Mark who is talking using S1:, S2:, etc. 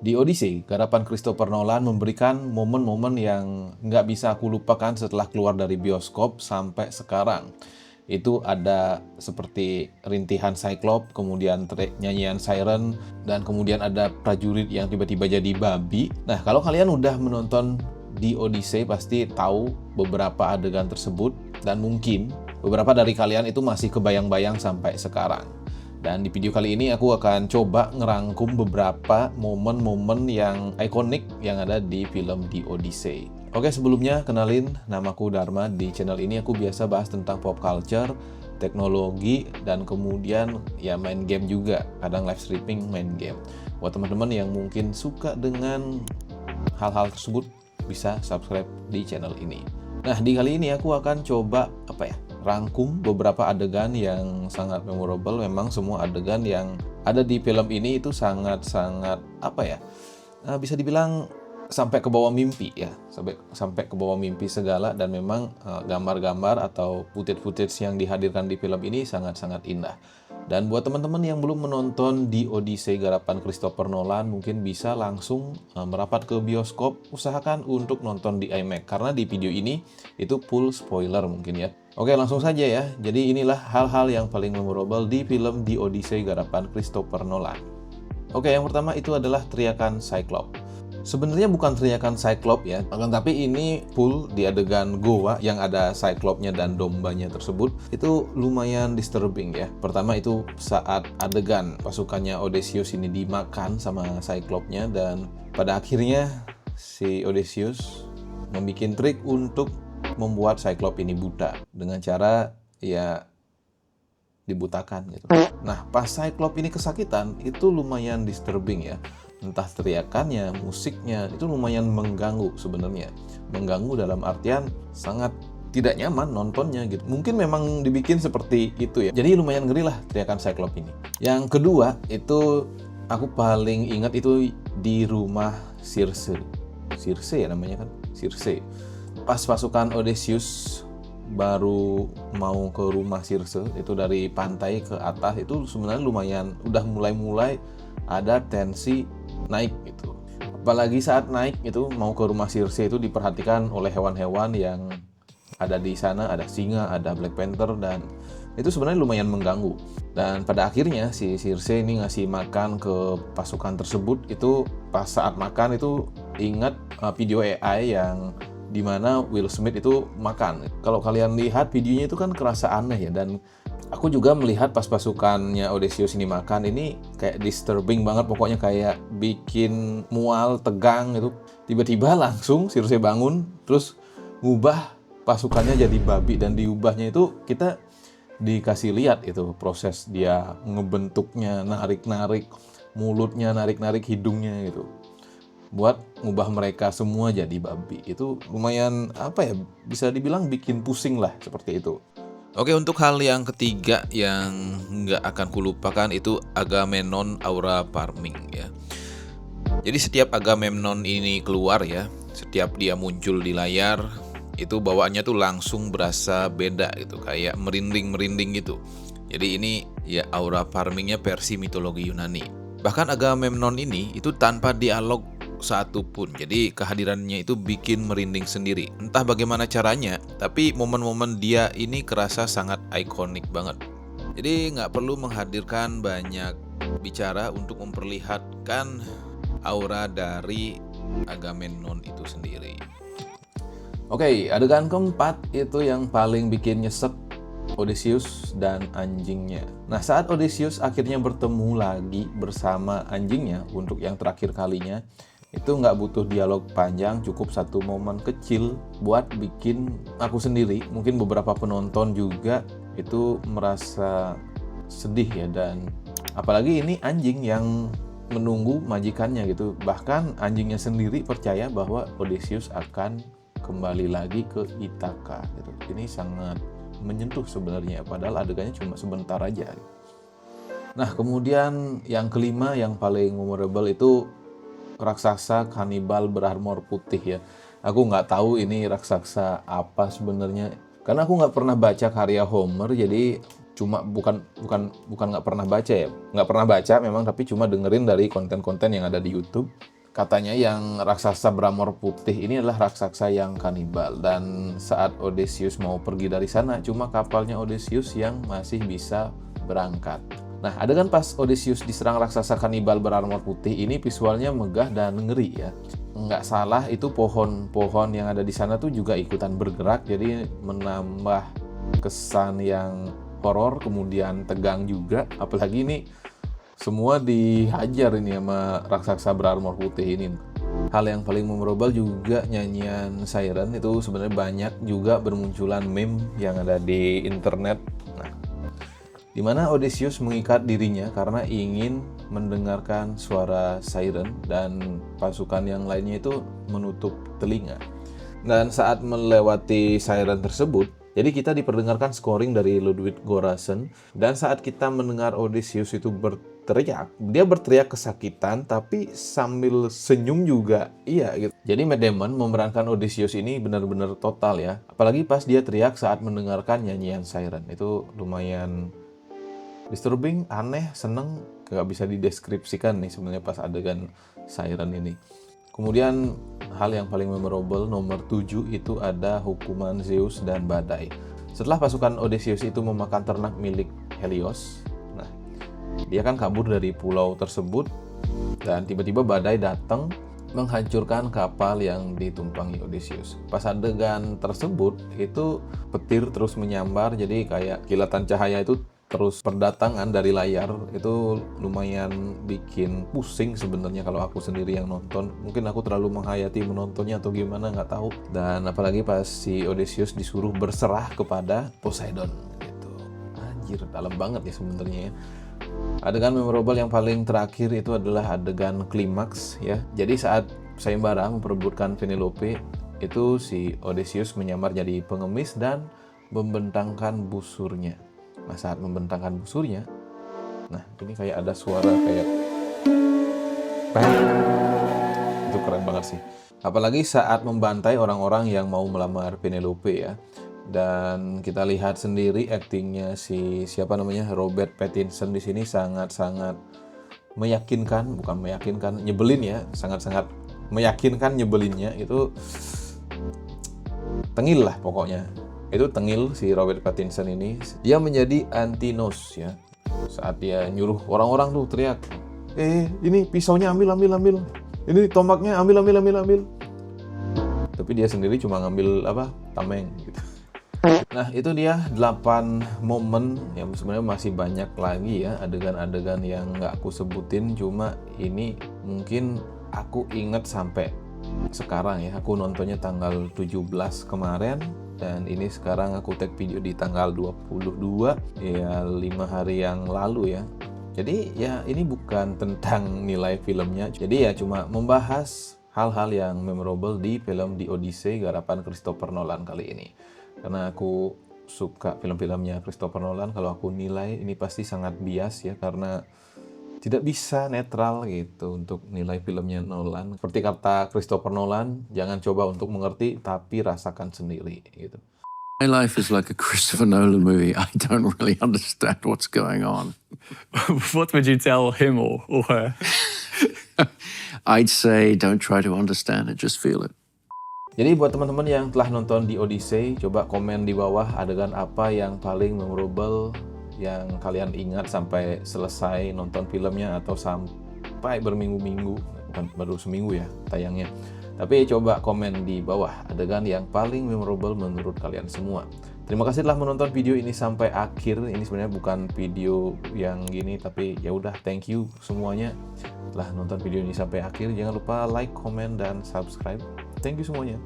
S1: The Odyssey, garapan Christopher Nolan, memberikan momen-momen yang nggak bisa aku lupakan setelah keluar dari bioskop sampai sekarang. Itu ada seperti rintihan Cyclops, kemudian nyanyian siren, dan kemudian ada prajurit yang tiba-tiba jadi babi. Nah, kalau kalian udah menonton The Odyssey pasti tahu beberapa adegan tersebut, dan mungkin beberapa dari kalian itu masih kebayang-bayang sampai sekarang. Dan di video kali ini aku akan coba ngerangkum beberapa momen-momen yang ikonik yang ada di film The Odyssey. Oke, sebelumnya kenalin, namaku Dharma. Di channel ini aku biasa bahas tentang pop culture, teknologi, dan kemudian ya main game juga. Kadang live streaming main game. Buat teman-teman yang mungkin suka dengan hal-hal tersebut, bisa subscribe di channel ini. Nah, di kali ini aku akan coba rangkum beberapa adegan yang sangat memorable. Memang semua adegan yang ada di film ini itu sangat-sangat bisa dibilang sampai ke bawah mimpi ya, sampai ke bawah mimpi segala. Dan memang gambar-gambar atau footage-footage yang dihadirkan di film ini sangat-sangat indah. Dan buat teman-teman yang belum menonton The Odyssey garapan Christopher Nolan, mungkin bisa langsung merapat ke bioskop. Usahakan untuk nonton di IMAX, karena di video ini itu full spoiler mungkin ya. Oke, langsung saja ya. Jadi inilah hal-hal yang paling memorable di film The Odyssey garapan Christopher Nolan. Oke, yang pertama itu adalah teriakan Cyclops. Sebenarnya bukan teriakan Cyclops ya, tapi ini full di adegan goa yang ada Cyclops-nya dan dombanya tersebut. Itu lumayan disturbing ya. Pertama itu saat adegan pasukannya Odysseus ini dimakan sama Cyclops-nya, dan pada akhirnya si Odysseus membuat trik untuk membuat Cyclops ini buta dengan cara ya dibutakan gitu. Nah, pas Cyclops ini kesakitan, itu lumayan disturbing ya. Entah teriakannya, musiknya, itu lumayan mengganggu sebenarnya. Mengganggu dalam artian sangat tidak nyaman nontonnya gitu. Mungkin memang dibikin seperti itu ya. Jadi lumayan ngeri lah teriakan Cyclops ini. Yang kedua, itu aku paling ingat itu di rumah Circe. Circe ya namanya kan? Circe. Pas pasukan Odysseus baru mau ke rumah Circe, itu dari pantai ke atas, itu sebenarnya lumayan udah mulai ada tensi naik gitu. Apalagi saat naik itu mau ke rumah Circe itu diperhatikan oleh hewan-hewan yang ada di sana, ada singa, ada Black Panther, dan itu sebenarnya lumayan mengganggu. Dan pada akhirnya si Circe ini ngasih makan ke pasukan tersebut. Itu pas saat makan itu ingat video AI yang dimana Will Smith itu makan. Kalau kalian lihat videonya itu kan kerasa aneh ya, dan aku juga melihat pas pasukannya Odysseus ini makan, ini kayak disturbing banget, pokoknya kayak bikin mual, tegang gitu. Tiba-tiba langsung Circe bangun, terus ngubah pasukannya jadi babi, dan diubahnya itu kita dikasih lihat itu proses dia ngebentuknya, narik-narik mulutnya, narik-narik hidungnya gitu, buat ngubah mereka semua jadi babi. Itu lumayan bisa dibilang bikin pusing lah seperti itu. Oke, untuk hal yang ketiga yang nggak akan kulupakan itu Agamemnon Aura Farming ya. Jadi setiap Agamemnon ini keluar ya, setiap dia muncul di layar, itu bawaannya tuh langsung berasa beda gitu, kayak merinding-merinding gitu. Jadi ini ya aura farmingnya versi mitologi Yunani. Bahkan Agamemnon ini itu tanpa dialog satupun, jadi kehadirannya itu bikin merinding sendiri. Entah bagaimana caranya, tapi momen-momen dia ini kerasa sangat ikonik banget. Jadi nggak perlu menghadirkan banyak bicara untuk memperlihatkan aura dari Agamemnon itu sendiri. Oke, adegan keempat itu yang paling bikin nyesek, Odysseus dan anjingnya. Nah, saat Odysseus akhirnya bertemu lagi bersama anjingnya untuk yang terakhir kalinya, itu nggak butuh dialog panjang, cukup satu momen kecil buat bikin aku sendiri, mungkin beberapa penonton juga itu merasa sedih ya. Dan apalagi ini anjing yang menunggu majikannya gitu. Bahkan anjingnya sendiri percaya bahwa Odysseus akan kembali lagi ke Ithaka gitu. Ini sangat menyentuh sebenarnya, padahal adegannya cuma sebentar aja. Nah, kemudian yang kelima yang paling memorable itu raksasa kanibal berarmor putih ya. Aku nggak tahu ini raksasa apa sebenarnya, karena aku nggak pernah baca karya Homer, jadi cuma bukan nggak pernah baca ya, nggak pernah baca memang, tapi cuma dengerin dari konten-konten yang ada di YouTube. Katanya yang raksasa berarmor putih ini adalah raksasa yang kanibal, dan saat Odysseus mau pergi dari sana, cuma kapalnya Odysseus yang masih bisa berangkat. Nah, adegan pas Odysseus diserang raksasa kanibal berarmor putih ini visualnya megah dan ngeri ya. Nggak salah, itu pohon-pohon yang ada di sana tuh juga ikutan bergerak, jadi menambah kesan yang horor, kemudian tegang juga. Apalagi ini semua dihajar ini sama raksasa berarmor putih ini. Hal yang paling memorable juga nyanyian Siren itu sebenarnya banyak juga bermunculan meme yang ada di internet. Nah, di mana Odysseus mengikat dirinya karena ingin mendengarkan suara Siren dan pasukan yang lainnya itu menutup telinga. Dan saat melewati Siren tersebut, jadi kita diperdengarkan scoring dari Ludwig Göransson, dan saat kita mendengar Odysseus itu berteriak, dia berteriak kesakitan tapi sambil senyum juga, iya gitu. Jadi Matt Damon memerankan Odysseus ini benar-benar total ya. Apalagi pas dia teriak saat mendengarkan nyanyian Siren, itu lumayan disturbing, aneh, seneng, gak bisa dideskripsikan nih sebenarnya pas adegan Siren ini. Kemudian hal yang paling memorable nomor 7 itu ada hukuman Zeus dan badai. Setelah pasukan Odysseus itu memakan ternak milik Helios, nah dia kan kabur dari pulau tersebut dan tiba-tiba badai datang menghancurkan kapal yang ditumpangi Odysseus. Pas adegan tersebut itu petir terus menyambar, jadi kayak kilatan cahaya itu terus berdatangan dari layar. Itu lumayan bikin pusing sebenarnya kalau aku sendiri yang nonton. Mungkin aku terlalu menghayati menontonnya atau gimana, nggak tahu. Dan apalagi pas si Odysseus disuruh berserah kepada Poseidon gitu. Anjir, dalam banget ya sebenarnya ya. Adegan memorable yang paling terakhir itu adalah adegan klimaks ya. Jadi saat sayembara memperebutkan Penelope, itu si Odysseus menyamar jadi pengemis dan membentangkan busurnya. Nah, saat membentangkan busurnya, nah ini kayak ada suara kayak bang. Itu keren banget sih. Apalagi saat membantai orang-orang yang mau melamar Penelope ya. Dan kita lihat sendiri aktingnya si siapa namanya, Robert Pattinson di sini sangat-sangat meyakinkan, bukan meyakinkan, nyebelin ya, sangat-sangat meyakinkan nyebelinnya itu tengil lah pokoknya. Itu tengil si Robert Pattinson ini. Dia menjadi Antinos ya. Saat dia nyuruh orang-orang tuh teriak, ini pisaunya ambil. Ini tombaknya ambil. Tapi dia sendiri cuma ngambil tameng gitu. Nah, itu dia 8 momen yang sebenarnya masih banyak lagi ya adegan-adegan yang nggak aku sebutin. Cuma ini mungkin aku inget sampai sekarang ya. Aku nontonnya tanggal 17 kemarin. Dan ini sekarang aku tag video di tanggal 22, ya 5 hari yang lalu ya. Jadi ya ini bukan tentang nilai filmnya. Jadi ya cuma membahas hal-hal yang memorable di film The Odyssey garapan Christopher Nolan kali ini. Karena aku suka film-filmnya Christopher Nolan, kalau aku nilai ini pasti sangat bias ya. Karena tidak bisa netral gitu untuk nilai filmnya Nolan. Seperti kata Christopher Nolan, jangan coba untuk mengerti, tapi rasakan sendiri gitu.
S2: My life is like a Christopher Nolan movie. I don't really understand what's going on.
S3: What would you tell him or her?
S2: I'd say don't try to understand it, just feel it.
S1: Jadi buat teman-teman yang telah nonton The Odyssey, coba komen di bawah adegan apa yang paling memorable yang kalian ingat sampai selesai nonton filmnya atau sampai berminggu-minggu, bukan baru seminggu ya tayangnya. Tapi coba komen di bawah adegan yang paling memorable menurut kalian semua. Terima kasih telah menonton video ini sampai akhir. Ini sebenarnya bukan video yang gini, tapi ya udah, thank you semuanya telah nonton video ini sampai akhir. Jangan lupa like, comment, dan subscribe. Thank you semuanya.